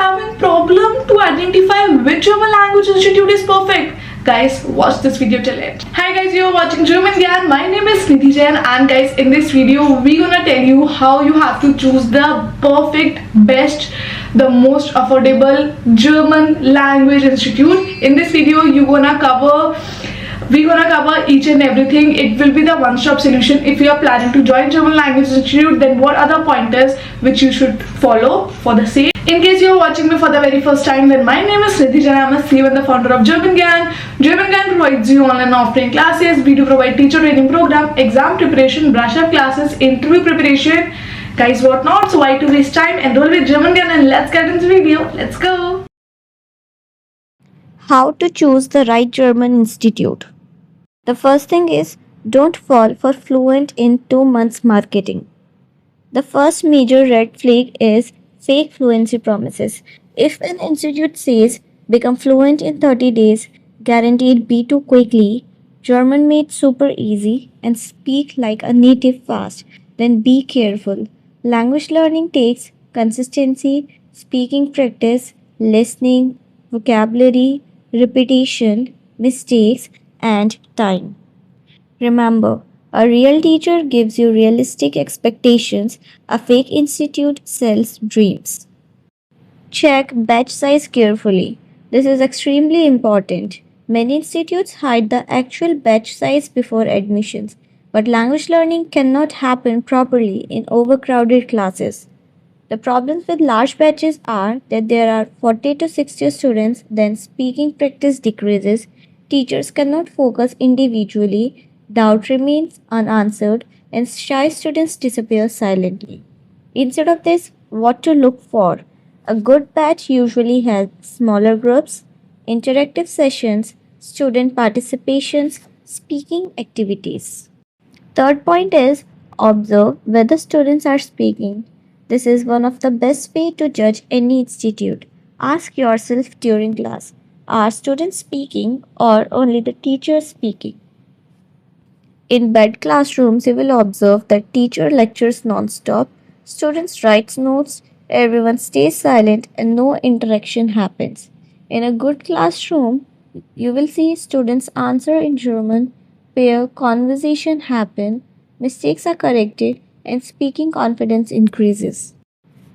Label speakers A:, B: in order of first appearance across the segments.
A: having problem to identify which German language institute is perfect? Guys, watch this video till end. Hi guys, you're watching German Gyan. My name is Gyan, and guys, in this video, we're gonna tell you how you have to choose the perfect, best, the most affordable German language institute. In this video, we're gonna cover each and everything. It will be the one-stop solution. If you are planning to join German language institute, then what are the pointers which you should follow for the same? In case you are watching me for the very first time, then my name is Nidhi and I'm a CEO and the founder of German Gyan. German Gyan provides you online and offline classes. We do provide teacher training program, exam preparation, brush up classes, interview preparation. Guys, what not? So why to waste time? Enroll with German Gyan and let's get into the video. Let's go.
B: How to choose the right German institute. The first thing is, don't fall for fluent in 2 months marketing. The first major red flag is fake fluency promises. If an institute says become fluent in 30 days, guaranteed B2 quickly, German made super easy, and speak like a native fast, then be careful. Language learning takes consistency, speaking practice, listening, vocabulary, repetition, mistakes, and time. Remember, a real teacher gives you realistic expectations, a fake institute sells dreams. Check batch size carefully. This is extremely important. Many institutes hide the actual batch size before admissions, but language learning cannot happen properly in overcrowded classes. The problems with large batches are that there are 40 to 60 students, then speaking practice decreases, teachers cannot focus individually, doubt remains unanswered, and shy students disappear silently. Instead of this, what to look for? A good batch usually has smaller groups, interactive sessions, student participations, speaking activities. Third point is observe whether students are speaking. This is one of the best way to judge any institute. Ask yourself during class, are students speaking or only the teacher speaking? In bed classrooms, you will observe that teacher lectures non-stop, students write notes, everyone stays silent and no interaction happens. In a good classroom, you will see students answer in German, pair conversation happen, mistakes are corrected, and speaking confidence increases.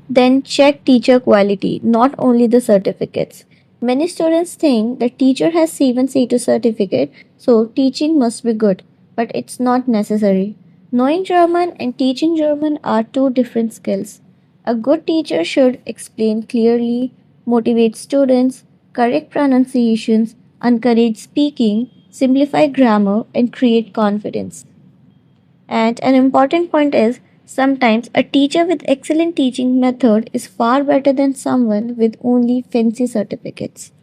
B: Then check teacher quality, not only the certificates. Many students think the teacher has C1 C2 certificate, so teaching must be good, but it's not necessary. Knowing German and teaching German are two different skills. A good teacher should explain clearly, motivate students, correct pronunciations, encourage speaking, simplify grammar, and create confidence. And an important point is sometimes a teacher with excellent teaching method is far better than someone with only fancy certificates.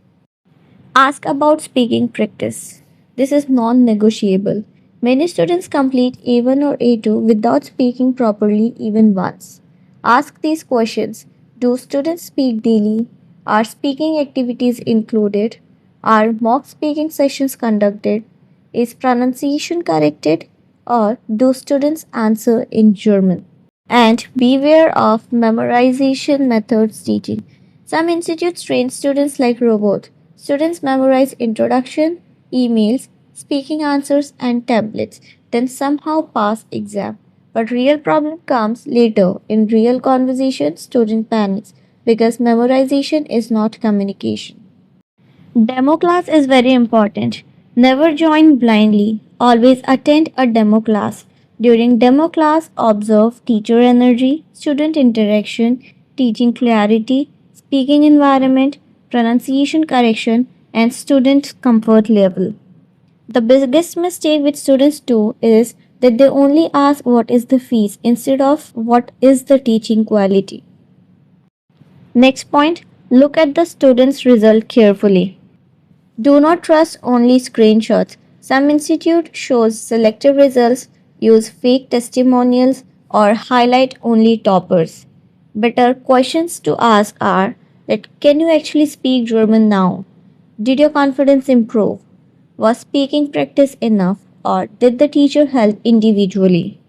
B: Ask about speaking practice. This is non negotiable. Many students complete A1 or A2 without speaking properly even once. Ask these questions. Do students speak daily? Are speaking activities included? Are mock speaking sessions conducted? Is pronunciation corrected? Or do students answer in German? And beware of memorization methods teaching. Some institutes train students like robots. Students memorize introduction, emails, speaking answers, and templates, then somehow pass exam. But real problem comes later. In real conversation, student panics because memorization is not communication. Demo class is very important. Never join blindly. Always attend a demo class. During demo class, observe teacher energy, student interaction, teaching clarity, speaking environment, pronunciation correction, and student comfort level. The biggest mistake which students do is that they only ask what is the fees instead of what is the teaching quality. Next point, look at the student's result carefully. Do not trust only screenshots. Some institute shows selective results, use fake testimonials, or highlight only toppers. Better questions to ask are that can you actually speak German now? Did your confidence improve? Was speaking practice enough? Or did the teacher help individually?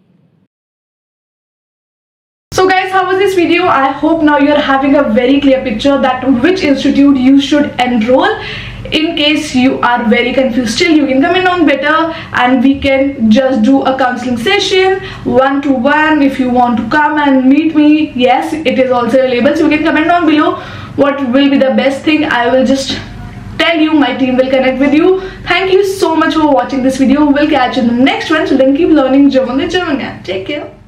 A: So guys, how was this video? I hope now you're having a very clear picture that which institute you should enroll. In case you are very confused still, you can comment down better and we can just do a counseling session one-to-one. If you want to come and meet me, yes, it is also available. So you can comment down below what will be the best thing. I will just tell you, my team will connect with you. Thank you so much for watching this video. We'll catch you in the next one. So then keep learning German with German. Take care.